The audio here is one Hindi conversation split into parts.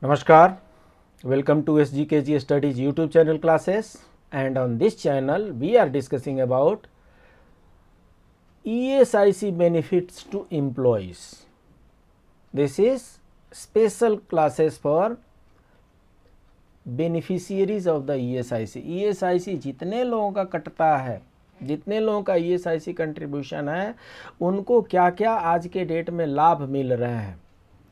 Namaskar, welcome to SGKG Studies YouTube channel classes, and on this channel we are discussing about ESIC benefits to employees. This is special classes for beneficiaries of the ESIC. ESIC जितने लोगों का कटता है, जितने लोगों का ESIC कंट्रीब्यूशन है, उनको क्या क्या आज के डेट में लाभ मिल रहे हैं,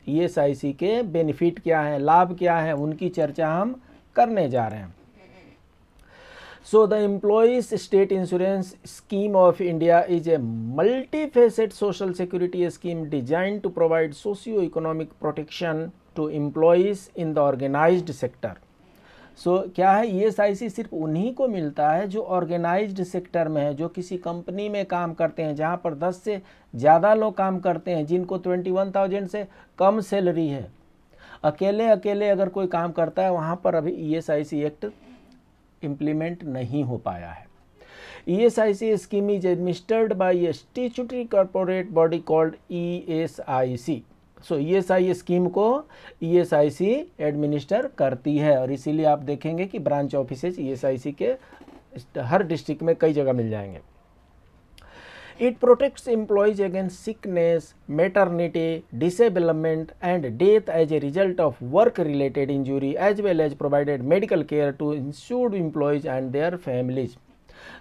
ESIC के बेनिफिट क्या है, लाभ क्या है, उनकी चर्चा हम करने जा रहे हैं. So the Employees State Insurance Scheme of India is a multifaceted social security scheme designed to provide socio-economic protection to employees in the organized sector. क्या है, ESIC सिर्फ उन्हीं को मिलता है जो ऑर्गेनाइज्ड सेक्टर में है, जो किसी कंपनी में काम करते हैं, जहां पर 10 से ज़्यादा लोग काम करते हैं, जिनको 21,000 से कम सैलरी है. अकेले अगर कोई काम करता है, वहां पर अभी ESIC एक्ट इम्प्लीमेंट नहीं हो पाया है. ESIC scheme is administered by A statutory corporate body called ESIC. ESI scheme को ESIC एडमिनिस्टर करती है, और इसीलिए आप देखेंगे कि ब्रांच ऑफिसेज ESIC के हर डिस्ट्रिक्ट में कई जगह मिल जाएंगे. It protects employees against sickness, maternity, disablement and death as a result of work related injury, as well as provided medical care to insured employees and their families.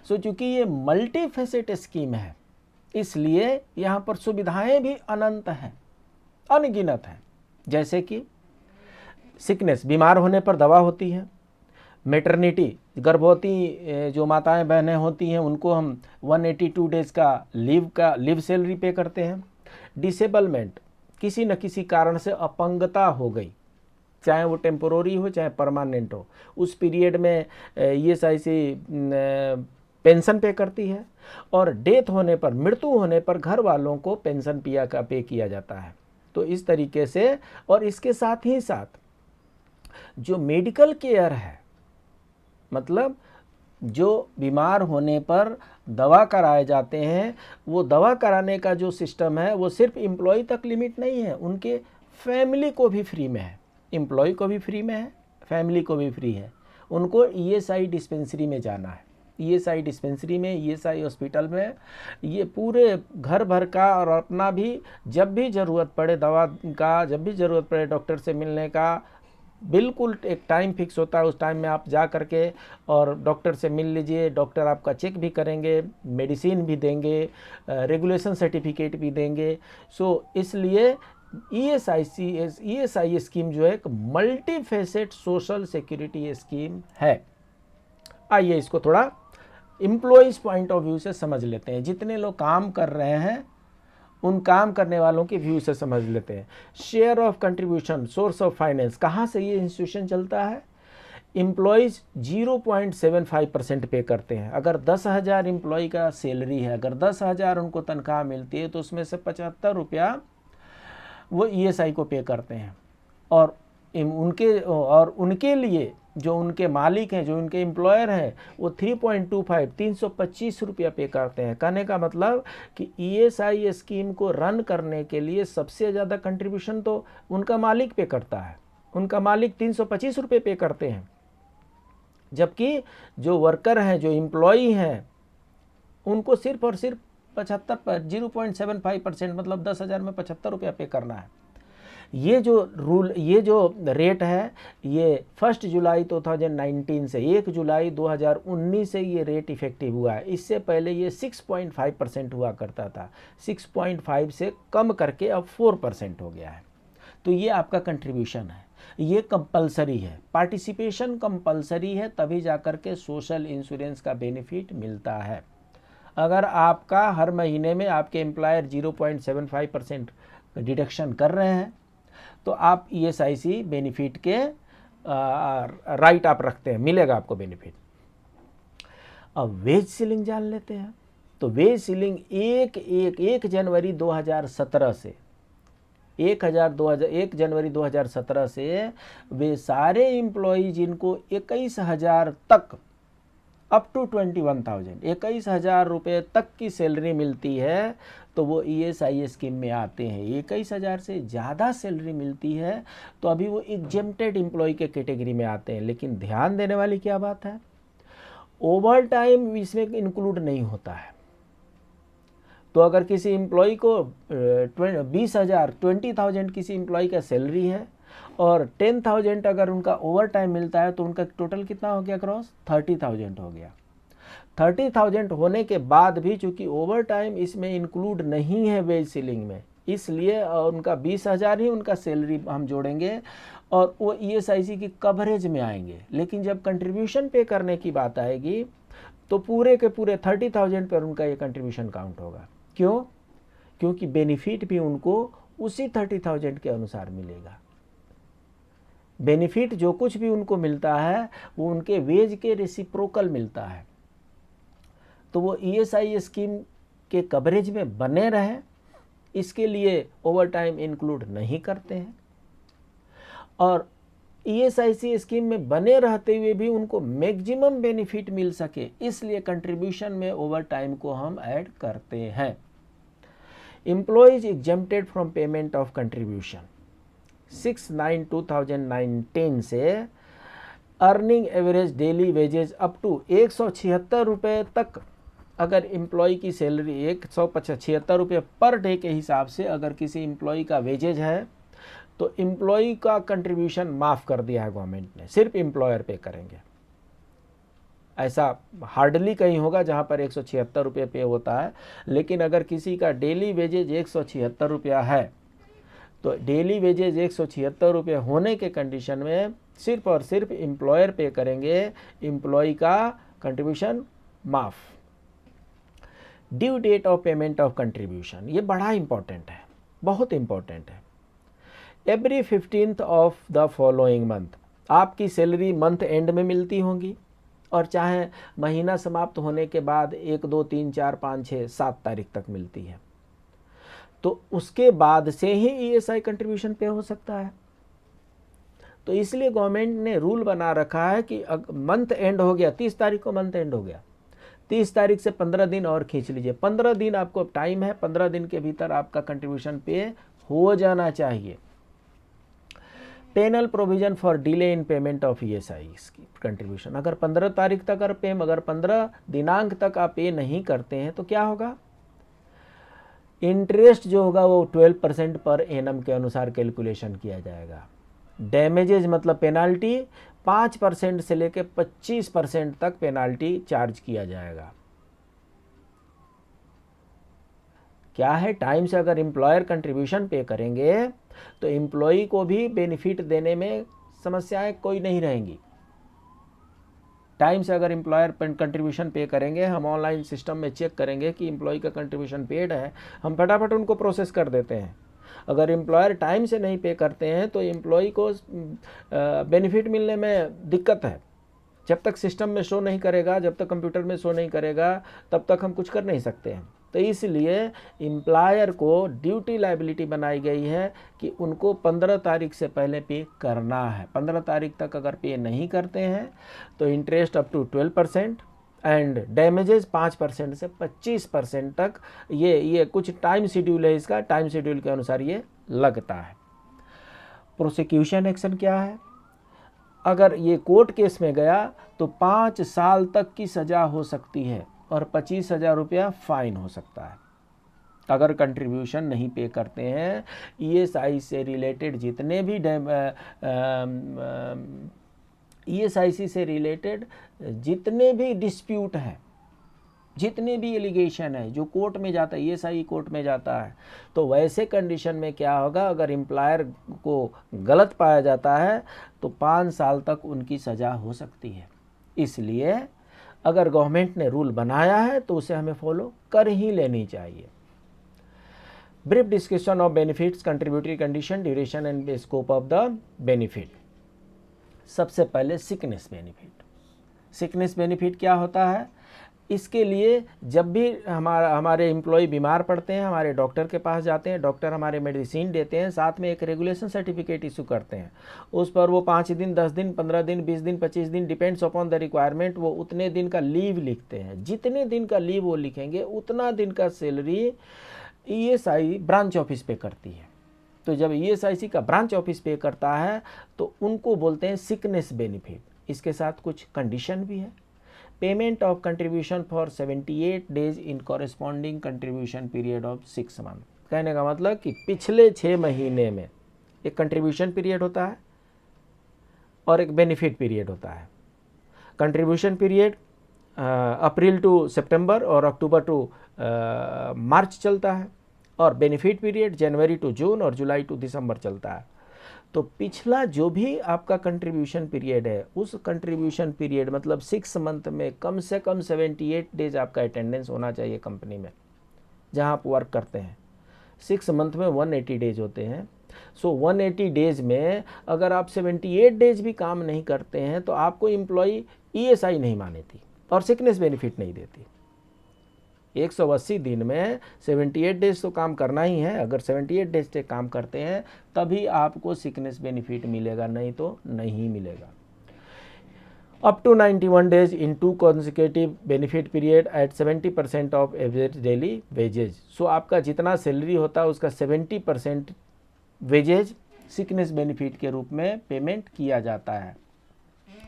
चूँकि ये मल्टी फेसेट स्कीम है, इसलिए यहाँ पर सुविधाएं भी अनंत हैं, अनगिनत है. जैसे कि सिकनेस, बीमार होने पर दवा होती है. मैटरनिटी, गर्भवती जो माताएं बहनें होती हैं, उनको हम 182 डेज का लीव सैलरी पे करते हैं. डिसेबलमेंट, किसी न किसी कारण से अपंगता हो गई, चाहे वो टेम्पोररी हो चाहे परमानेंट हो, उस पीरियड में ESIC पेंशन पे करती है. और डेथ होने पर, मृत्यु होने पर घर वालों को पेंशन पे किया जाता है. तो इस तरीके से, और इसके साथ ही साथ जो मेडिकल केयर है, मतलब जो बीमार होने पर दवा कराए जाते हैं, वो दवा कराने का जो सिस्टम है वो सिर्फ एम्प्लॉय तक लिमिट नहीं है, उनके फैमिली को भी फ्री में है. एम्प्लॉय को भी फ्री में है, फैमिली को भी फ्री है. उनको ESI डिस्पेंसरी में जाना है. ESI डिस्पेंसरी में, ESI हॉस्पिटल में, ये पूरे घर भर का और अपना भी, जब भी ज़रूरत पड़े दवा का, जब भी ज़रूरत पड़े डॉक्टर से मिलने का, बिल्कुल एक टाइम फिक्स होता है. उस टाइम में आप जा करके और डॉक्टर से मिल लीजिए. डॉक्टर आपका चेक भी करेंगे, मेडिसिन भी देंगे, रेगुलेशन सर्टिफिकेट भी देंगे. इसलिए ESI स्कीम जो है एक multi facet social security scheme है. आइए इसको थोड़ा एम्प्लॉइज पॉइंट ऑफ व्यू से समझ लेते हैं. जितने लोग काम कर रहे हैं, उन काम करने वालों के व्यू से समझ लेते हैं. Share of contribution, source of finance, कहाँ से ये इंस्टीट्यूशन चलता है. एम्प्लॉयज़ 0.75% पे करते हैं. अगर 10,000 एम्प्लॉय का सैलरी है, अगर 10,000 उनको तनख्वाह मिलती है, तो उसमें से 75 रुपया वो ESI को पे करते हैं. और उनके लिए जो उनके मालिक हैं, जो उनके एम्प्लॉयर हैं, वो 325 रुपया पे करते हैं. कहने का मतलब कि ESI स्कीम को रन करने के लिए सबसे ज़्यादा कंट्रीब्यूशन तो उनका मालिक पे करता है. उनका मालिक 325 रुपये पे करते हैं, जबकि जो वर्कर हैं, जो एम्प्लॉई हैं, उनको सिर्फ और सिर्फ 0.75% मतलब 10,000 में 75 रुपया पे करना है. ये जो रेट है, ये 1 जुलाई 2019 से 1 जुलाई 2019 से ये रेट इफेक्टिव हुआ है. इससे पहले ये 6.5% हुआ करता था. 6.5 से कम करके अब 4% हो गया है. तो ये आपका कंट्रीब्यूशन है, ये कंपलसरी है. पार्टिसिपेशन कंपलसरी है, तभी जाकर के सोशल इंश्योरेंस का बेनिफिट मिलता है. अगर आपका हर महीने में आपके एम्प्लॉयर 0.75% डिडक्शन कर रहे हैं, तो आप ESIC बेनिफिट के राइट आप रखते हैं, मिलेगा आपको बेनिफिट. अब वेज सीलिंग जान लेते हैं. तो वेज सीलिंग 1 जनवरी 2017 से 1 जनवरी 2017 से वे सारे एम्प्लॉई जिनको 21,000 तक, अप टू 21,000, 21,000 रुपये तक की सैलरी मिलती है, तो वो ESI स्कीम में आते हैं। 21,000 से ज़्यादा सैलरी मिलती है तो अभी वो एग्जेम्प्टेड एम्प्लॉय के कैटेगरी में आते हैं। लेकिन ध्यान देने वाली क्या बात है, ओवर टाइम इसमें इंक्लूड नहीं होता है। तो अगर किसी एम्प्लॉय को 20,000 किसी एम्प्लॉय का सैलरी है और 10,000 अगर उनका ओवर टाइम मिलता है तो उनका टोटल कितना हो गया क्रॉस, 30,000 हो गया। 30,000 होने के बाद भी चूंकि ओवर टाइम इसमें इंक्लूड नहीं है वेज सीलिंग में, इसलिए उनका 20,000 ही उनका सैलरी हम जोड़ेंगे और वो ESIC की कवरेज में आएंगे। लेकिन जब कंट्रीब्यूशन पे करने की बात आएगी तो पूरे के पूरे 30,000 पर उनका ये कंट्रीब्यूशन काउंट होगा। क्यों? क्योंकि बेनिफिट भी उनको उसी 30,000 के अनुसार मिलेगा। बेनिफिट जो कुछ भी उनको मिलता है वो उनके वेज के रेसिप्रोकल मिलता है। तो वो ESI स्कीम के कवरेज में बने रहे, इसके लिए ओवर टाइम इंक्लूड नहीं करते हैं और ESIC स्कीम में बने रहते हुए भी उनको मैक्सिमम बेनिफिट मिल सके, इसलिए कंट्रीब्यूशन में ओवर टाइम को हम ऐड करते हैं। Employees exempted from payment of contribution 6/9/2019 से earning average daily wages up to 176 रुपये तक, अगर एम्प्लॉय की सैलरी 176 रुपये पर डे के हिसाब से अगर किसी एम्प्लॉय का वेजेज है तो एम्प्लॉय का कंट्रीब्यूशन माफ़ कर दिया है गवर्नमेंट ने, सिर्फ एम्प्लॉयर पे करेंगे। ऐसा हार्डली कहीं होगा जहां पर 176 रुपये पे होता है, लेकिन अगर किसी का डेली वेजेज 176 रुपया है तो डेली वेजेज 176 रुपये होने के कंडीशन में सिर्फ और सिर्फ एम्प्लॉयर पे करेंगे, एम्प्लॉय का कंट्रीब्यूशन माफ़। Due date of payment of contribution, ये बड़ा इंपॉर्टेंट है, बहुत इंपॉर्टेंट है। Every 15th of the following month, आपकी सैलरी मंथ एंड में मिलती होंगी और चाहे महीना समाप्त होने के बाद 1, 2, 3, 4, 5, 6, 7 तारीख तक मिलती है, तो उसके बाद से ही ESI कंट्रीब्यूशन पे हो सकता है। तो इसलिए गवर्नमेंट ने रूल बना रखा है कि मंथ एंड हो गया, 30 तारीख को मंथ एंड हो गया, 30 तारीख से 15 दिन और खींच लीजिए, 15 दिन आपको टाइम है, 15 दिन के भीतर आपका कंट्रीब्यूशन पे हो जाना चाहिए। Penal provision for delay in payment of ESI की कंट्रीब्यूशन, अगर 15 तारीख तक अगर 15 दिनांक तक आप पे नहीं करते हैं तो क्या होगा, इंटरेस्ट जो होगा वो 12% पर एनम के अनुसार कैलकुलेशन किया जाएगा। डैमेजेज मतलब पेनाल्टी 5% से लेकर 25% तक पेनाल्टी चार्ज किया जाएगा। क्या है, टाइम से अगर एम्प्लॉयर कंट्रीब्यूशन पे करेंगे तो एम्प्लॉई को भी बेनिफिट देने में समस्याएं कोई नहीं रहेंगी। टाइम से अगर एम्प्लॉयर कंट्रीब्यूशन पे करेंगे, हम ऑनलाइन सिस्टम में चेक करेंगे कि एम्प्लॉय का कंट्रीब्यूशन पेड है, हम फटाफट उनको प्रोसेस कर देते हैं। अगर एम्प्लॉयर टाइम से नहीं पे करते हैं तो एम्प्लॉय को बेनिफिट मिलने में दिक्कत है। जब तक सिस्टम में शो नहीं करेगा, जब तक कंप्यूटर में शो नहीं करेगा, तब तक हम कुछ कर नहीं सकते हैं। तो इसलिए एम्प्लॉयर को ड्यूटी लायबिलिटी बनाई गई है कि उनको 15 तारीख से पहले पे करना है। 15 तारीख तक अगर पे नहीं करते हैं तो interest up to 12% and damages 5% से 25% तक ये कुछ टाइम शेड्यूल है, इसका टाइम शेड्यूल के अनुसार ये लगता है। प्रोसिक्यूशन एक्शन क्या है, अगर ये कोर्ट केस में गया तो 5 साल तक की सज़ा हो सकती है और 25,000 रुपया फाइन हो सकता है अगर कंट्रीब्यूशन नहीं पे करते हैं। ESI से रिलेटेड जितने भी ESIC से रिलेटेड जितने भी डिस्प्यूट हैं, जितने भी एलिगेशन है जो कोर्ट में जाता है, ESI कोर्ट में जाता है, तो वैसे कंडीशन में क्या होगा, अगर एम्प्लॉयर को गलत पाया जाता है तो 5 साल तक उनकी सज़ा हो सकती है। इसलिए अगर गवर्नमेंट ने रूल बनाया है तो उसे हमें फॉलो कर ही लेनी चाहिए। Brief discussion of benefits, contributory condition, duration and scope of the benefit. सबसे पहले सिकनेस बेनिफिट। सिकनेस बेनिफिट क्या होता है, इसके लिए जब भी हमारे एम्प्लॉय बीमार पड़ते हैं, हमारे डॉक्टर के पास जाते हैं, डॉक्टर हमारे मेडिसिन देते हैं, साथ में एक रेगुलेशन सर्टिफिकेट इशू करते हैं। उस पर वो 5 दिन, 10 दिन, 15 दिन, 20 दिन, 25 दिन, डिपेंड्स अपॉन द रिक्वायरमेंट, वो उतने दिन का लीव लिखते हैं। जितने दिन का लीव वो लिखेंगे उतना दिन का सैलरी ईएसआई ब्रांच ऑफिस पे करती है। तो जब ईएसआईसी का ब्रांच ऑफिस पे करता है तो उनको बोलते हैं सिकनेस बेनिफिट। इसके साथ कुछ कंडीशन भी है। Payment of contribution for 78 days in corresponding contribution period of 6 month. कहने का मतलब कि पिछले 6 महीने में एक कंट्रीब्यूशन पीरियड होता है और एक बेनिफिट पीरियड होता है। Contribution period April to September और अक्टूबर टू मार्च चलता है, और benefit period January to June और जुलाई टू दिसंबर चलता है। तो पिछला जो भी आपका कंट्रीब्यूशन पीरियड है, उस कंट्रीब्यूशन पीरियड मतलब 6 मंथ में कम से कम 78 डेज आपका अटेंडेंस होना चाहिए कंपनी में जहां आप वर्क करते हैं। 6 मंथ में 180 डेज होते हैं। सो 180 डेज में अगर आप 78 डेज भी काम नहीं करते हैं तो आपको एम्प्लॉई ईएसआई नहीं मानेती और सिकनेस बेनिफिट नहीं देती। 180 दिन में 78 डेज तो काम करना ही है। अगर 78 डेज से काम करते हैं तभी आपको सिकनेस बेनिफिट मिलेगा, नहीं तो नहीं मिलेगा। Up to 91 days in 2 consecutive benefit period at 70% of average daily wages. So आपका जितना सैलरी होता है उसका 70% वेजेज सिकनेस बेनिफिट के रूप में पेमेंट किया जाता है।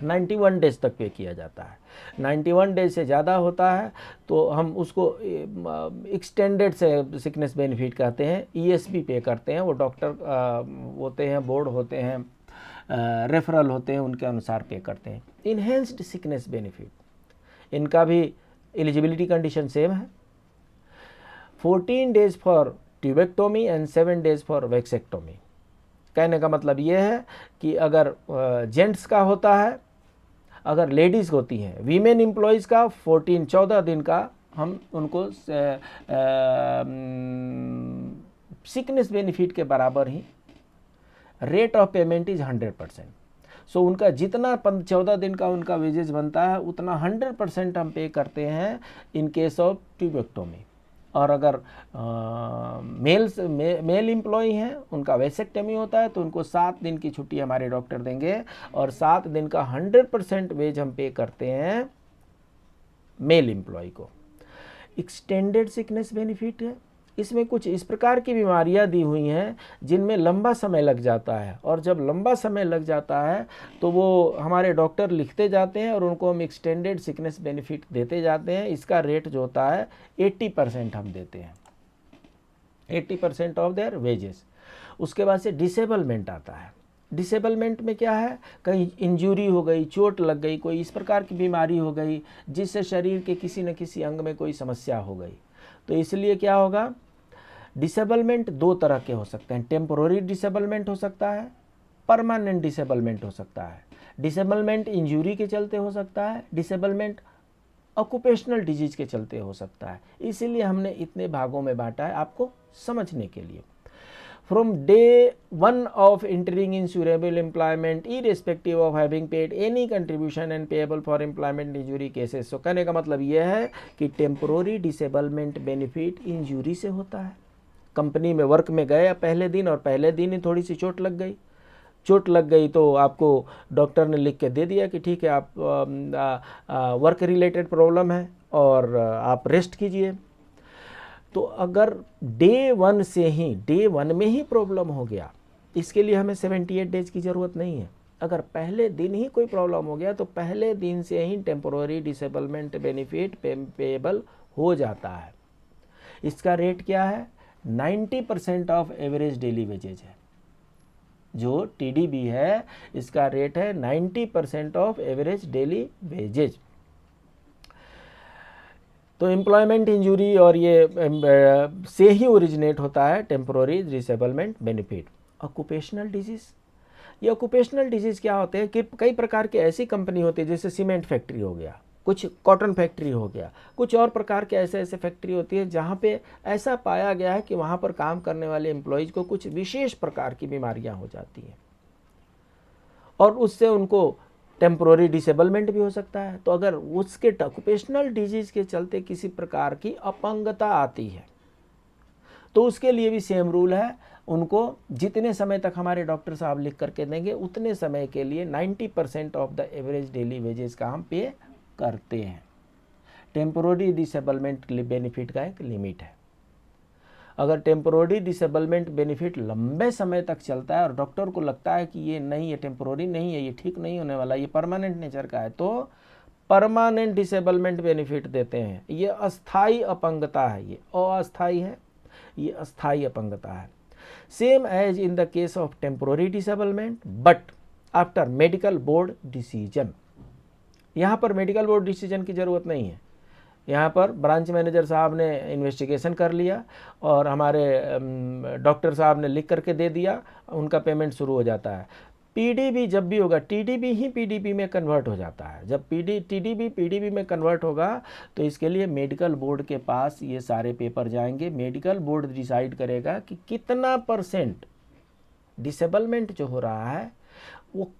91 डेज तक पे किया जाता है। 91 डेज से ज़्यादा होता है तो हम उसको एक्सटेंडेड से सिकनेस बेनिफिट कहते हैं। ईएसपी पे करते हैं, वो डॉक्टर होते हैं, बोर्ड होते हैं, रेफरल होते हैं, उनके अनुसार पे करते हैं। इन्हेंस्ड सिकनेस बेनिफिट, इनका भी एलिजिबिलिटी कंडीशन सेम है। 14 days for tubectomy and 7 days for vasectomy. कहने का मतलब ये है कि अगर जेंट्स का होता है, अगर लेडीज़ होती हैं, वीमेन एम्प्लॉयज़ का 14 दिन का हम उनको सिकनेस बेनिफिट के बराबर ही रेट ऑफ पेमेंट इज़ 100%। सो उनका जितना 14 दिन का उनका वेजेज बनता है उतना 100% हम पे करते हैं इन केस ऑफ ट्यूबेक्टोमी। और अगर मेल एम्प्लॉई हैं, उनका वैसेक्टमी होता है तो उनको 7 दिन की छुट्टी हमारे डॉक्टर देंगे और 7 दिन का 100% वेज हम पे करते हैं मेल एम्प्लॉय को। एक्सटेंडेड सिकनेस बेनिफिट है, इसमें कुछ इस प्रकार की बीमारियां दी हुई हैं जिनमें लंबा समय लग जाता है, और जब लंबा समय लग जाता है तो वो हमारे डॉक्टर लिखते जाते हैं और उनको हम एक्सटेंडेड सिकनेस बेनिफिट देते जाते हैं। इसका रेट जो होता है 80% हम देते हैं, 80% ऑफ देयर वेजेस। उसके बाद से डिसेबलमेंट आता है। डिसेबलमेंट में क्या है, कहीं इंजरी हो गई, चोट लग गई, कोई इस प्रकार की बीमारी हो गई जिससे शरीर के किसी न किसी अंग में कोई समस्या हो गई, तो इसलिए क्या होगा, डिसेबलमेंट 2 तरह के हो सकते हैं। टेम्पोररी डिसेबलमेंट हो सकता है, परमानेंट डिसेबलमेंट हो सकता है। डिसेबलमेंट इंजरी के चलते हो सकता है, डिसेबलमेंट ऑक्यूपेशनल डिजीज के चलते हो सकता है। इसीलिए हमने इतने भागों में बांटा है आपको समझने के लिए। From day 1 of entering in insurable employment irrespective of having paid any contribution and payable for employment injury cases. So कहने का मतलब यह है कि टेम्पोररी डिसेबलमेंट बेनिफिट इंजरी से होता है। कंपनी में वर्क में गए पहले दिन और पहले दिन ही थोड़ी सी चोट लग गई तो आपको डॉक्टर ने लिख के दे दिया कि ठीक है, आप वर्क रिलेटेड प्रॉब्लम है और आप रेस्ट कीजिए। तो अगर डे 1 में ही प्रॉब्लम हो गया, इसके लिए हमें 78 डेज की ज़रूरत नहीं है। अगर पहले दिन ही कोई प्रॉब्लम हो गया तो पहले दिन से ही टेम्पोररी डिसेबलमेंट बेनिफिट पेएबल हो जाता है। इसका रेट क्या है, 90% ऑफ एवरेज डेली वेजेज है। जो टीडीबी है इसका रेट है 90% ऑफ एवरेज डेली वेजेज। तो एम्प्लॉयमेंट इंजरी और ये से ही ओरिजिनेट होता है temporary disablement benefit. Occupational disease, ये ऑक्यूपेशनल डिजीज़ क्या होते हैं कि कई प्रकार की ऐसी कंपनी होती है, जैसे सीमेंट फैक्ट्री हो गया, कुछ कॉटन फैक्ट्री हो गया, कुछ और प्रकार के ऐसे फैक्ट्री होती है जहाँ पे ऐसा पाया गया है कि वहाँ पर काम करने वाले एम्प्लॉयज़ को कुछ विशेष प्रकार की बीमारियाँ हो जाती हैं और उससे उनको टेम्पोररी डिसेबलमेंट भी हो सकता है। तो अगर उसके ऑक्यूपेशनल डिजीज़ के चलते किसी प्रकार की अपंगता आती है तो उसके लिए भी सेम रूल है, उनको जितने समय तक हमारे डॉक्टर साहब लिख करके देंगे उतने समय के लिए 90% of the average daily wages का हम पे करते हैं। टेम्पोररी डिसेबलमेंट बेनिफिट का एक लिमिट है। अगर टेम्पोररी डिसेबलमेंट बेनिफिट लंबे समय तक चलता है और डॉक्टर को लगता है कि ये नहीं, ये टेम्पोररी नहीं है, ये ठीक नहीं होने वाला, ये परमानेंट नेचर का है, तो परमानेंट डिसेबलमेंट बेनिफिट देते हैं। ये अस्थाई अपंगता है, ये अस्थाई है, ये अस्थाई अपंगता है। Same as in the case of temporary disablement but after medical board decision. यहाँ पर मेडिकल बोर्ड डिसीजन की ज़रूरत नहीं है। यहाँ पर ब्रांच मैनेजर साहब ने इन्वेस्टिगेशन कर लिया और हमारे डॉक्टर साहब ने लिख करके दे दिया, उनका पेमेंट शुरू हो जाता है। पीडीबी जब भी होगा, टीडीबी ही पीडीबी में कन्वर्ट हो जाता है। जब टीडीबी पीडीबी में कन्वर्ट होगा तो इसके लिए मेडिकल बोर्ड के पास ये सारे पेपर जाएंगे। मेडिकल बोर्ड डिसाइड करेगा कि कितना % डिसेबलमेंट जो हो रहा है वो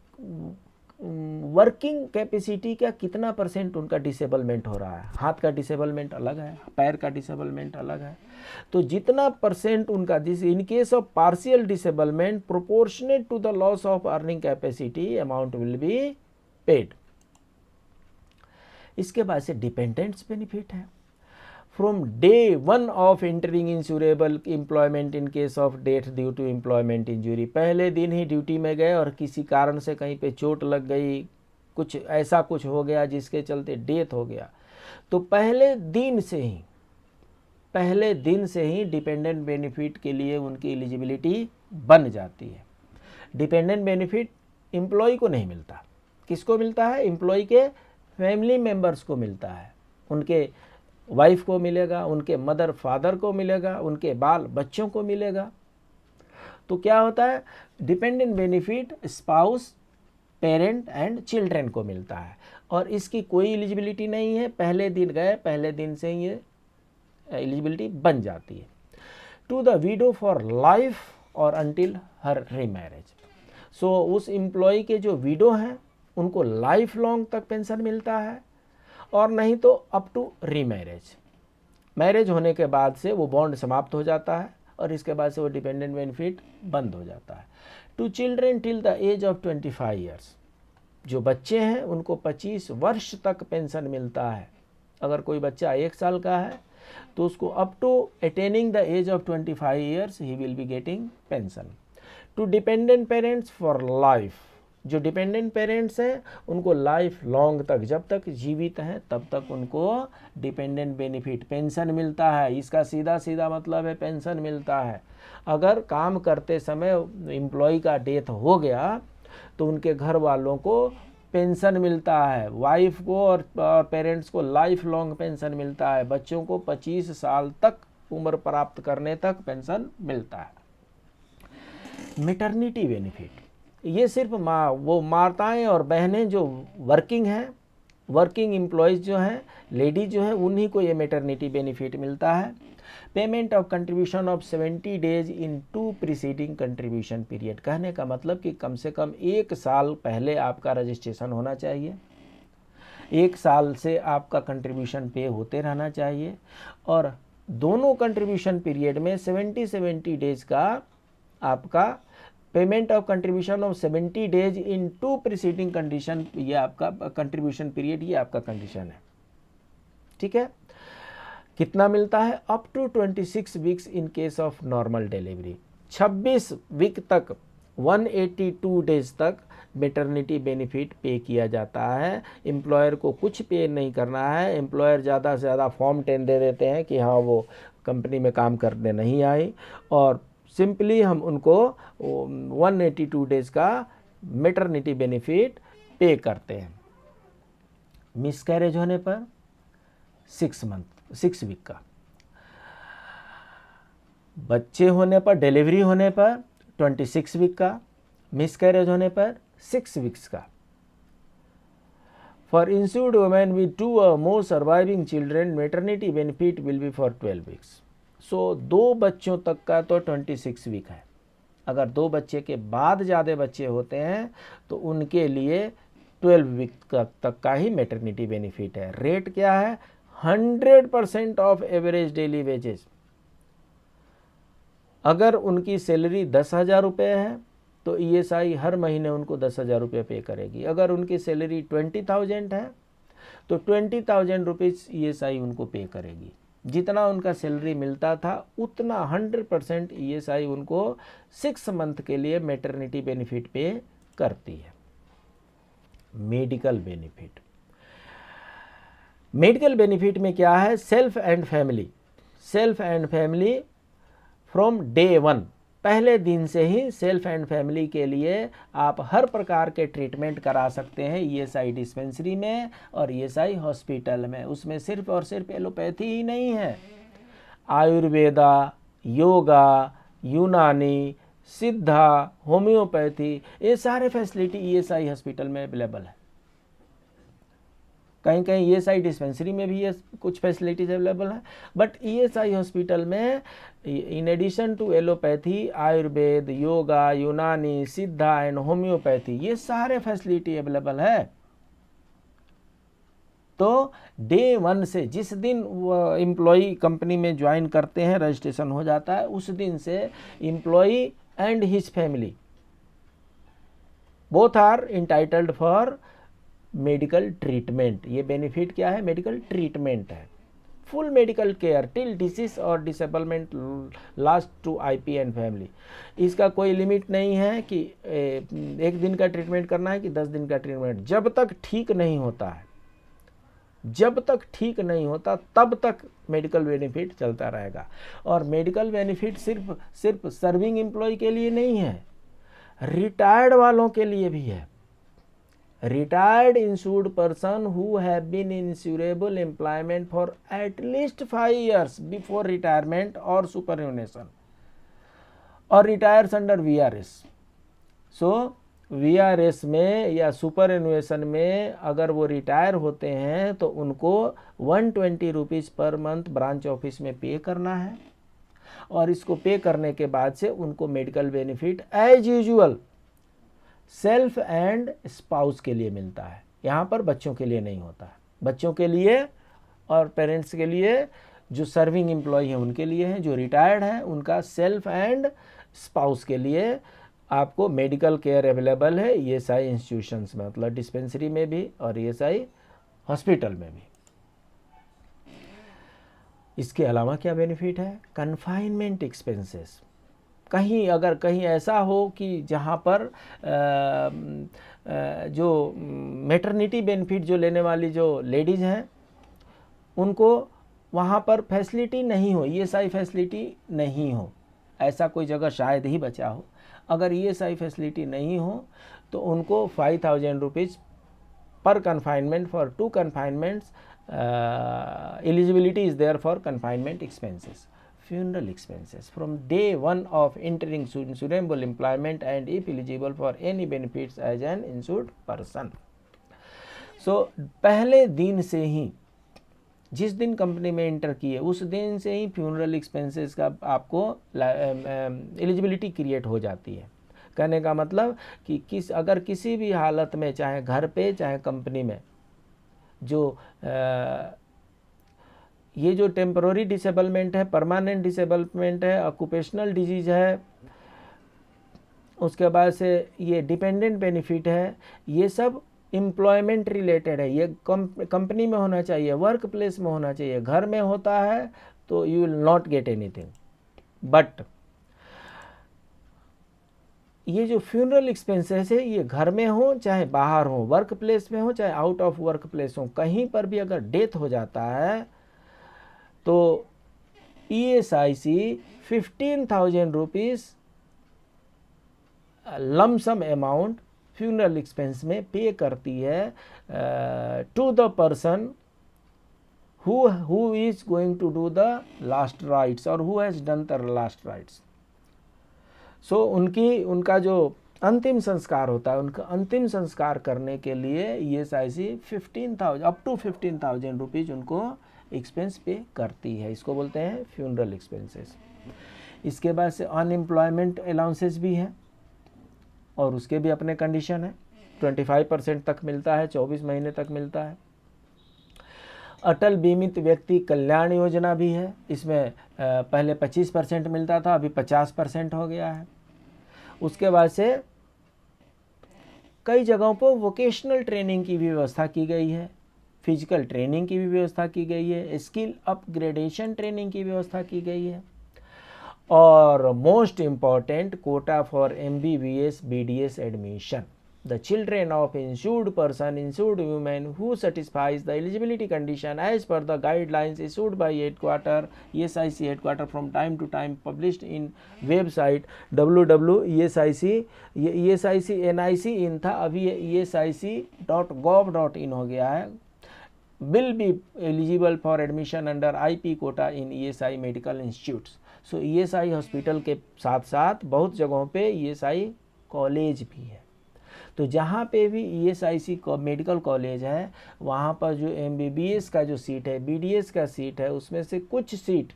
वर्किंग कैपेसिटी का कितना % उनका डिसेबलमेंट हो रहा है। हाथ का डिसेबलमेंट अलग है, पैर का डिसेबलमेंट अलग है, तो जितना % उनका in case of partial disablement proportionate to the loss of earning capacity amount will be paid. इसके बाद से डिपेंडेंट्स बेनिफिट है। From day 1 of entering insurable employment in case of death due to employment injury, पहले दिन ही ड्यूटी में गए और किसी कारण से कहीं पे चोट लग गई, कुछ ऐसा कुछ हो गया जिसके चलते डेथ हो गया, तो पहले दिन से ही डिपेंडेंट बेनिफिट के लिए उनकी एलिजिबिलिटी बन जाती है। डिपेंडेंट बेनिफिट एम्प्लॉय को नहीं मिलता, किसको मिलता है? एम्प्लॉय के फैमिली मेंबर्स को मिलता है, उनके वाइफ को मिलेगा, उनके मदर फादर को मिलेगा, उनके बाल बच्चों को मिलेगा। तो क्या होता है? Dependent benefit spouse, parent and children को मिलता है और इसकी कोई एलिजिबिलिटी नहीं है। पहले दिन गए, पहले दिन से ये एलिजिबिलिटी बन जाती है। To the widow for life और अंटिल हर रीमैरेज। सो उस एम्प्लॉय के जो विडो हैं उनको लाइफ लॉन्ग तक पेंशन मिलता है और नहीं तो अप टू रीमैरेज। मैरिज होने के बाद से वो बॉन्ड समाप्त हो जाता है और इसके बाद से वो डिपेंडेंट बेनिफिट बंद हो जाता है। To children till the age of 25 years, जो बच्चे हैं उनको 25 वर्ष तक पेंशन मिलता है। अगर कोई बच्चा 1 साल का है तो उसको up to attaining the age of 25 years ही will be getting pension. To dependent parents for life, जो डिपेंडेंट पेरेंट्स हैं उनको लाइफ लॉन्ग तक, जब तक जीवित हैं तब तक उनको डिपेंडेंट बेनिफिट पेंशन मिलता है। इसका सीधा सीधा मतलब है पेंशन मिलता है। अगर काम करते समय एम्प्लॉय का डेथ हो गया तो उनके घर वालों को पेंशन मिलता है, वाइफ को और पेरेंट्स को लाइफ लॉन्ग पेंशन मिलता है, बच्चों को 25 साल तक उम्र प्राप्त करने तक पेंशन मिलता है। मैटरनिटी बेनिफिट, ये सिर्फ वो माताएं और बहनें जो वर्किंग हैं, वर्किंग एम्प्लॉयज़ जो हैं, लेडीज जो हैं, उन्हीं को ये मैटरनिटी बेनिफिट मिलता है। Payment of contribution of 70 days in 2 preceding contribution period. कहने का मतलब कि कम से कम 1 साल पहले आपका रजिस्ट्रेशन होना चाहिए, 1 साल से आपका कंट्रीब्यूशन पे होते रहना चाहिए और दोनों कंट्रीब्यूशन पीरियड में 70 डेज का आपका payment of contribution of 70 days in 2 preceding condition, ये आपका कंट्रीब्यूशन पीरियड, ये आपका कंडीशन है। ठीक है, कितना मिलता है? Up to 26 weeks in case of normal delivery. 26 week तक 182 डेज तक मैटरनिटी बेनिफिट पे किया जाता है। एम्प्लॉयर को कुछ पे नहीं करना है। एम्प्लॉयर ज़्यादा से ज़्यादा फॉर्म 10 दे देते हैं कि हाँ वो कंपनी में काम करने नहीं आई और सिंपली हम उनको 182 डेज का मैटरनिटी बेनिफिट पे करते हैं। मिसकैरेज होने पर 6 वीक का, बच्चे होने पर, डिलीवरी होने पर 26 वीक का, मिसकैरेज होने पर 6 वीक्स का। For insured women with 2 or more surviving children maternity benefit will be for 12 weeks. So 2 बच्चों तक का तो 26 वीक है। अगर 2 बच्चे के बाद ज़्यादा बच्चे होते हैं तो उनके लिए 12 वीक तक का ही मैटरनिटी बेनिफिट है। रेट क्या है? 100% ऑफ एवरेज डेली वेजेस। अगर उनकी सैलरी 10,000 रुपये है तो ESI हर महीने उनको 10,000 रुपये पे करेगी। अगर उनकी सैलरी 20,000 है तो 20,000 रुपीज़ ESI उनको पे करेगी। जितना उनका सैलरी मिलता था उतना 100% ईएसआई उनको 6 मंथ के लिए मैटरनिटी बेनिफिट पे करती है। मेडिकल बेनिफिट, मेडिकल बेनिफिट में क्या है, self and family, self and family from day 1, पहले दिन से ही सेल्फ एंड फैमिली के लिए आप हर प्रकार के ट्रीटमेंट करा सकते हैं ईएसआई डिस्पेंसरी में और ईएसआई हॉस्पिटल में। उसमें सिर्फ और सिर्फ एलोपैथी ही नहीं है, आयुर्वेदा, योगा, यूनानी, सिद्धा, होम्योपैथी, ये सारे फैसिलिटी ईएसआई हॉस्पिटल में अवेलेबल है। कहीं कहीं ईएसआई डिस्पेंसरी में भी ये कुछ फैसिलिटीज अवेलेबल है, बट ईएसआई हॉस्पिटल में in addition to allopathy, Ayurveda, yoga, Unani, Siddha and homeopathy, ये सारे फैसिलिटी अवेलेबल है। तो डे 1 से जिस दिन एम्प्लॉई कंपनी में ज्वाइन करते हैं, रजिस्ट्रेशन हो जाता है, उस दिन से employee and his family both are entitled for medical treatment. ये बेनिफिट क्या है, मेडिकल ट्रीटमेंट है, full medical care till disease और disablement last to IP and family. इसका कोई लिमिट नहीं है कि 1 दिन का ट्रीटमेंट करना है कि 10 दिन का ट्रीटमेंट, जब तक ठीक नहीं होता है, जब तक ठीक नहीं होता तब तक मेडिकल बेनिफिट चलता रहेगा। और मेडिकल बेनिफिट सिर्फ सर्विंग एम्प्लॉय के लिए नहीं है, रिटायर्ड वालों के लिए भी है। Retired insured person who have been in insurable employment for at least 5 years before retirement or superannuation or retires under VRS. So VRS में या सुपरएनुएशन में अगर वो रिटायर होते हैं तो उनको 120 rupees per month branch office में पे करना है, और इसको पे करने के बाद से उनको medical benefit as usual self and spouse के लिए मिलता है। यहाँ पर बच्चों के लिए नहीं होता है, बच्चों के लिए और पेरेंट्स के लिए, जो सर्विंग एम्प्लॉय हैं उनके लिए हैं, जो रिटायर्ड हैं उनका सेल्फ एंड स्पाउस के लिए आपको मेडिकल केयर अवेलेबल है ईएसआई इंस्टीट्यूशंस में, मतलब डिस्पेंसरी में भी और ईएसआई हॉस्पिटल में भी। इसके अलावा क्या बेनिफिट है, कन्फाइनमेंट एक्सपेंसेस। कहीं अगर कहीं ऐसा हो कि जहाँ पर जो मैटरनिटी बेनिफिट जो लेने वाली जो लेडीज़ हैं उनको वहाँ पर फैसिलिटी नहीं हो, ईएसआई फैसिलिटी नहीं हो, ऐसा कोई जगह शायद ही बचा हो। अगर ईएसआई फैसिलिटी नहीं हो तो उनको 5000 रुपीज़ पर confinement for 2 confinements eligibility is there for confinement expenses. Funeral expenses from day 1 of entering insurable employment and if eligible for any benefits as an insured person. So पहले दिन से ही, जिस दिन कंपनी में इंटर किए उस दिन से ही फ्यूनरल एक्सपेंसेस का आपको एलिजिबिलिटी क्रिएट हो जाती है। कहने का मतलब कि अगर किसी भी हालत में, चाहे घर पे चाहे कंपनी में, जो ये जो टेम्पररी डिसेबलमेंट है, परमानेंट डिसेबलमेंट है, ऑक्यूपेशनल डिजीज है, उसके बाद से ये डिपेंडेंट बेनिफिट है, ये सब एम्प्लॉयमेंट रिलेटेड है। ये कंपनी में होना चाहिए, वर्क प्लेस में होना चाहिए। घर में होता है तो you will not get anything. But ये जो फ्यूनरल एक्सपेंसेस है, ये घर में हो चाहे बाहर हो, वर्क प्लेस में हो चाहे आउट ऑफ वर्क प्लेस हो, कहीं पर भी अगर डेथ हो जाता है तो ESIC 15,000 rupees lump sum amount funeral expense में पे करती है to the person who is going to do the last rites or who has done the last rites. So उनका जो अंतिम संस्कार होता है, उनका अंतिम संस्कार करने के लिए ईएसआईसी 15,000 अप टू 15,000 रुपीज़ उनको एक्सपेंस पे करती है। इसको बोलते हैं फ्यूनरल एक्सपेंसेस। इसके बाद से अनएम्प्लॉयमेंट अलाउंसेस भी हैं और उसके भी अपने कंडीशन है। 25% तक मिलता है, 24 महीने तक मिलता है। अटल बीमित व्यक्ति कल्याण योजना भी है, इसमें पहले 25% मिलता था, अभी 50% हो गया है। उसके बाद से कई जगहों पर वोकेशनल ट्रेनिंग की भी व्यवस्था की गई है। फिजिकल ट्रेनिंग की भी व्यवस्था की गई है, स्किल अपग्रेडेशन ट्रेनिंग की व्यवस्था की गई है, और most important Kota for MBBS BDS admission. The children of insured person, insured women who satisfies the eligibility condition as per the guidelines issued by headquarter ESIC headquarter from time to time, published in website www.esic in था, अभी ये esic.gov.in हो गया है, will be eligible for admission under IP quota in ESI medical institutes. So ESI hospital के साथ साथ बहुत जगहों पे ESI कॉलेज भी है. तो जहाँ पे भी ESIC मेडिकल कॉलेज है वहाँ पर जो MBBS का जो सीट है, BDS का सीट है, उसमें से कुछ seat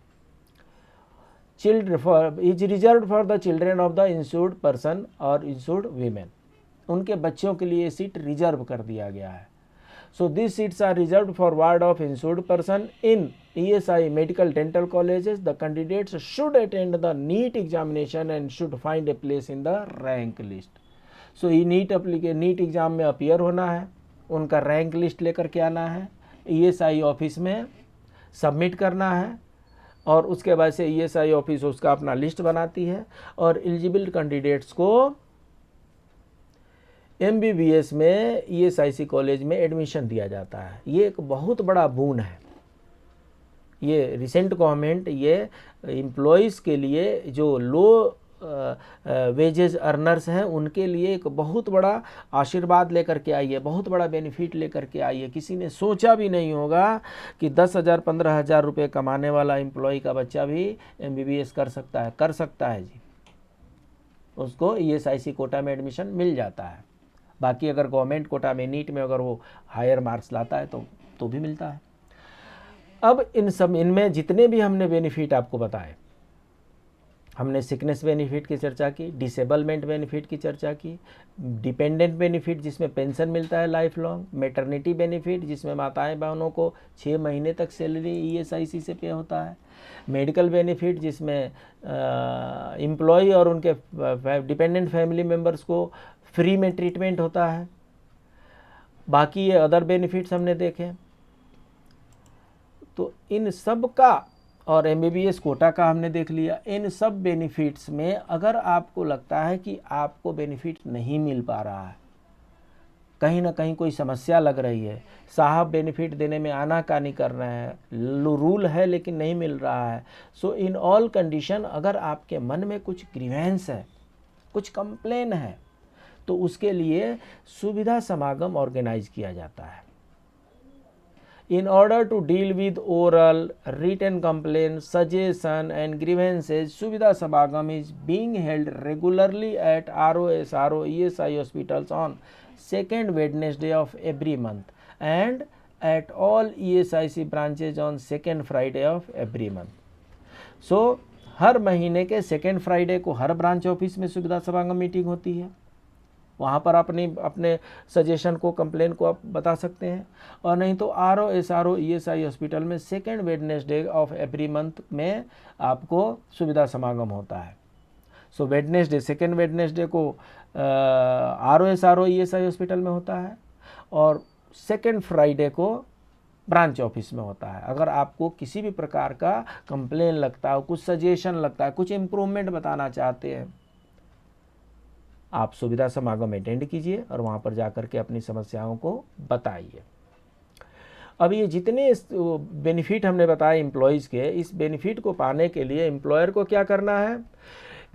is reserve for the children of the insured person और इंश्योर्ड वीमेन. उनके बच्चों के लिए सीट रिजर्व कर दिया गया है. So these seats are reserved for ward of insured person in ESI medical dental colleges. The candidates should attend the NEET examination and should find a place in the rank list. So ये NEET एग्ज़ाम में अपीयर होना है, उनका रैंक लिस्ट लेकर के आना है, ESI ऑफिस में सबमिट करना है, और उसके बाद से ESI ऑफिस उसका अपना लिस्ट बनाती है और एलिजिबल कैंडिडेट्स को MBBS में ESIC कॉलेज में एडमिशन दिया जाता है. ये एक बहुत बड़ा बून है. ये रिसेंट गवर्नमेंट ये एम्प्लॉयज़ के लिए जो लो वेजेस अर्नर्स हैं उनके लिए एक बहुत बड़ा आशीर्वाद लेकर के आई है, बहुत बड़ा बेनिफिट लेकर के आई है. किसी ने सोचा भी नहीं होगा कि 10,000 15,000 रुपये कमाने वाला एम्प्लॉय का बच्चा भी MBBS कर सकता है जी. उसको ESIC कोटा में एडमिशन मिल जाता है. बाकी अगर गवर्नमेंट कोटा में नीट में अगर वो हायर मार्क्स लाता है तो भी मिलता है. अब इनमें जितने भी हमने बेनिफिट आपको बताए, हमने सिकनेस बेनिफिट की चर्चा की, डिसेबलमेंट बेनिफिट की चर्चा की, डिपेंडेंट बेनिफिट जिसमें पेंशन मिलता है लाइफ लॉन्ग, मैटरनिटी बेनिफिट जिसमें माताएं बहनों को 6 महीने तक सैलरी ESIC से पे होता है, मेडिकल बेनिफिट जिसमें एम्प्लॉय और उनके डिपेंडेंट फैमिली मेम्बर्स को फ्री में ट्रीटमेंट होता है. बाकी ये अदर बेनिफिट्स हमने देखे. तो इन सब का और MBBS कोटा का हमने देख लिया. इन सब बेनिफिट्स में अगर आपको लगता है कि आपको बेनिफिट नहीं मिल पा रहा है, कहीं ना कहीं कोई समस्या लग रही है, साहब बेनिफिट देने में आनाकानी कर रहे हैं, रूल है लेकिन नहीं मिल रहा है, सो इन ऑल कंडीशन अगर आपके मन में कुछ ग्रीवेंस है, कुछ कंप्लेन है, तो उसके लिए सुविधा समागम ऑर्गेनाइज किया जाता है. In order to deal with oral, written complaints, suggestion and grievances, Suvidha Samagam is being held regularly at ROSRO ESI hospitals on second Wednesday of every month and at all ESIC branches on second Friday of every month. So, हर महीने के सेकेंड फ्राइडे को हर ब्रांच ऑफिस में सुविधा समागम मीटिंग होती है. वहाँ पर अपने सजेशन को, कंप्लेन को आप बता सकते हैं. और नहीं तो ROSRO ESI हॉस्पिटल में second Wednesday of every month में आपको सुविधा समागम होता है. सो वेडनेसडे, सेकेंड वेडनेसडे को ROSRO ESI हॉस्पिटल में होता है और सेकेंड फ्राइडे को ब्रांच ऑफिस में होता है. अगर आपको किसी भी प्रकार का कंप्लेन लगता है, कुछ सजेशन लगता है, कुछ इम्प्रूवमेंट बताना चाहते हैं, आप सुविधा समागम अटेंड कीजिए और वहाँ पर जाकर के अपनी समस्याओं को बताइए. अब ये जितने बेनिफिट हमने बताए एम्प्लॉयज़ के, इस बेनिफिट को पाने के लिए एम्प्लॉयर को क्या करना है?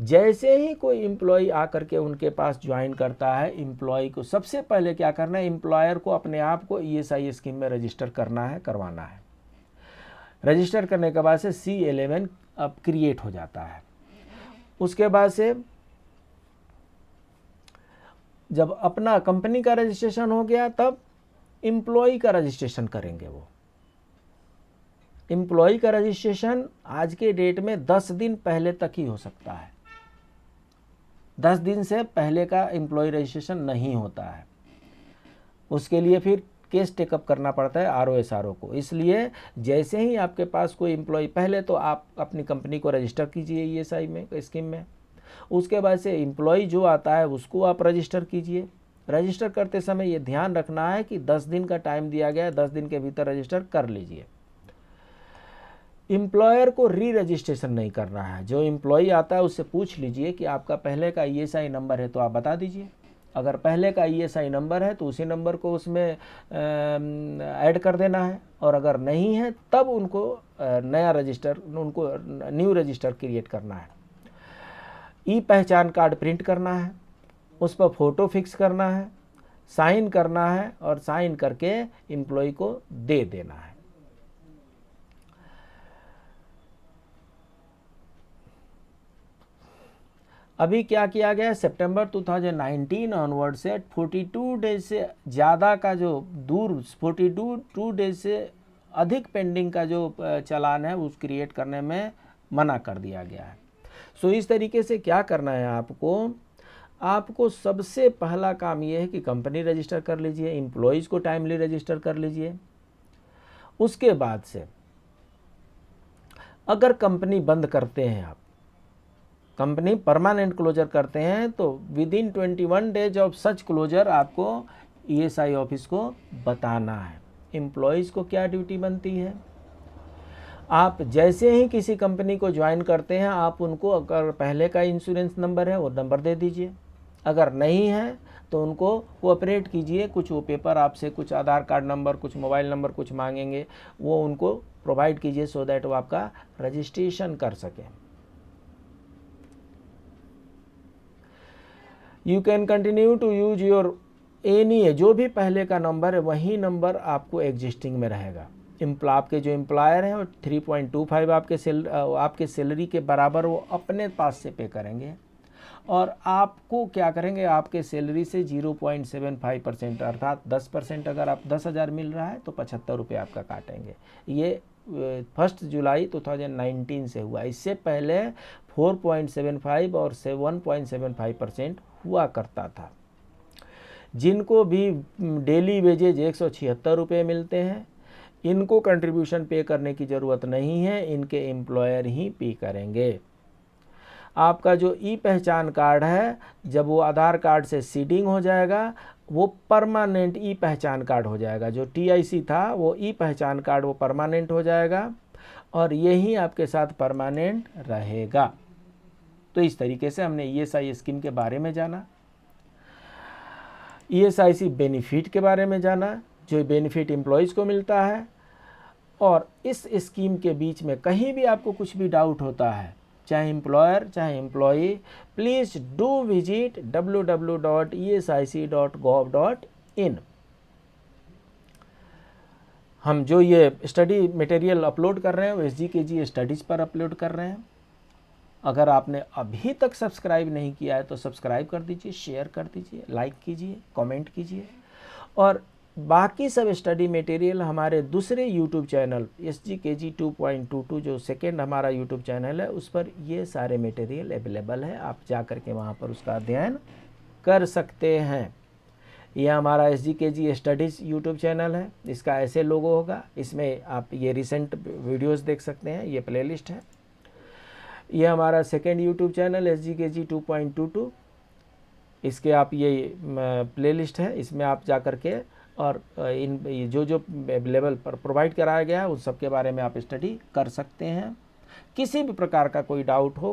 जैसे ही कोई एम्प्लॉय आकर के उनके पास ज्वाइन करता है, एम्प्लॉय को सबसे पहले क्या करना है? एम्प्लॉयर को अपने आप को ESI स्कीम में रजिस्टर करवाना है. रजिस्टर करने के बाद से C11 अब क्रिएट हो जाता है. उसके बाद से जब अपना कंपनी का रजिस्ट्रेशन हो गया, तब एम्प्लॉय का रजिस्ट्रेशन करेंगे. वो एम्प्लॉय का रजिस्ट्रेशन आज के डेट में 10 दिन पहले तक ही हो सकता है. 10 दिन से पहले का एम्प्लॉय रजिस्ट्रेशन नहीं होता है. उसके लिए फिर केस टेकअप करना पड़ता है ROSRO को. इसलिए जैसे ही आपके पास कोई एम्प्लॉय, पहले तो आप अपनी कंपनी को रजिस्टर कीजिए ESI में स्कीम में. उसके बाद से एम्प्लॉय जो आता है उसको आप रजिस्टर कीजिए. रजिस्टर करते समय ये ध्यान रखना है कि 10 दिन का टाइम दिया गया है, 10 दिन के भीतर रजिस्टर कर लीजिए। एम्प्लॉयर को री रजिस्ट्रेशन नहीं करना है। जो एम्प्लॉई आता है उससे पूछ लीजिए कि आपका पहले का ईएसआई नंबर है तो आप बता दीजिए। अगर पहले का ईएसआई नंबर है तो उसी नंबर को उसमें ऐड कर देना है, और अगर नहीं है तब उनको न्यू रजिस्टर क्रिएट करना है। ई पहचान कार्ड प्रिंट करना है, उस पर फ़ोटो फिक्स करना है, साइन करना है और साइन करके एम्प्लॉय को दे देना है। अभी क्या किया गया है, सितंबर 2019 ऑनवर्ड से 42 डेज से ज़्यादा का जो 42 डेज से अधिक पेंडिंग का जो चालान है उस क्रिएट करने में मना कर दिया गया है। सो इस तरीके से क्या करना है आपको सबसे पहला काम ये है कि कंपनी रजिस्टर कर लीजिए, एम्प्लॉयज़ को टाइमली रजिस्टर कर लीजिए। उसके बाद से अगर कंपनी बंद करते हैं, आप कंपनी परमानेंट क्लोजर करते हैं, तो within 21 days of such closure आपको ईएसआई ऑफिस को बताना है। एम्प्लॉयज़ को क्या ड्यूटी बनती है, आप जैसे ही किसी कंपनी को ज्वाइन करते हैं आप उनको अगर पहले का इंश्योरेंस नंबर है वो नंबर दे दीजिए, अगर नहीं है तो उनको कोऑपरेट कीजिए। कुछ वो पेपर आपसे, कुछ आधार कार्ड नंबर, कुछ मोबाइल नंबर कुछ मांगेंगे, वो उनको प्रोवाइड कीजिए सो दैट वो आपका रजिस्ट्रेशन कर सकें। You can continue to use your any, जो भी पहले का नंबर है वही नंबर आपको एग्जिस्टिंग में रहेगा। आपके जो एम्प्लॉयर हैं वो 3.25 आपके सैलरी के बराबर वो अपने पास से पे करेंगे, और आपको क्या करेंगे, आपके सैलरी से 0.75% अर्थात 10%, अगर आप 10,000 मिल रहा है तो 75 रुपये आपका काटेंगे। ये 1 जुलाई 2019 से हुआ। इससे पहले 4.75 और 1.75% हुआ करता था। जिनको भी डेली वेजेज 176 रुपये मिलते हैं, इनको कंट्रीब्यूशन पे करने की ज़रूरत नहीं है, इनके एम्प्लॉयर ही पे करेंगे। आपका जो ई पहचान कार्ड है, जब वो आधार कार्ड से सीडिंग हो जाएगा वो परमानेंट ई पहचान कार्ड हो जाएगा। जो टीआईसी था वो ई पहचान कार्ड वो परमानेंट हो जाएगा और यही आपके साथ परमानेंट रहेगा। तो इस तरीके से हमने ईएसआई स्कीम के बारे में जाना, ईएसआईसी बेनिफिट के बारे में जाना, जो बेनिफिट एम्प्लॉयज़ को मिलता है। और इस स्कीम के बीच में कहीं भी आपको कुछ भी डाउट होता है, चाहे एम्प्लॉयर चाहे employee, please do visit www.esic.gov.in। हम जो ये स्टडी मटेरियल अपलोड कर रहे हैं वो SGKG स्टडीज़ पर अपलोड कर रहे हैं। अगर आपने अभी तक सब्सक्राइब नहीं किया है तो सब्सक्राइब कर दीजिए, शेयर कर दीजिए, लाइक कीजिए, कमेंट कीजिए। और बाकी सब स्टडी मटेरियल हमारे दूसरे यूट्यूब चैनल SGKG 2.22 जो सेकेंड हमारा यूट्यूब चैनल है उस पर ये सारे मटेरियल अवेलेबल है, आप जा कर के वहाँ पर उसका अध्ययन कर सकते हैं। यह हमारा SGKG स्टडीज़ यूट्यूब चैनल है, इसका ऐसे लोगो होगा, इसमें आप ये रिसेंट वीडियोस देख सकते हैं, ये प्लेलिस्ट है। ये हमारा सेकेंड यूट्यूब चैनल SGKG 2.22, इसके आप ये प्लेलिस्ट है, इसमें आप जा कर के और इन जो लेवल पर प्रोवाइड कराया गया है उन सब के बारे में आप स्टडी कर सकते हैं। किसी भी प्रकार का कोई डाउट हो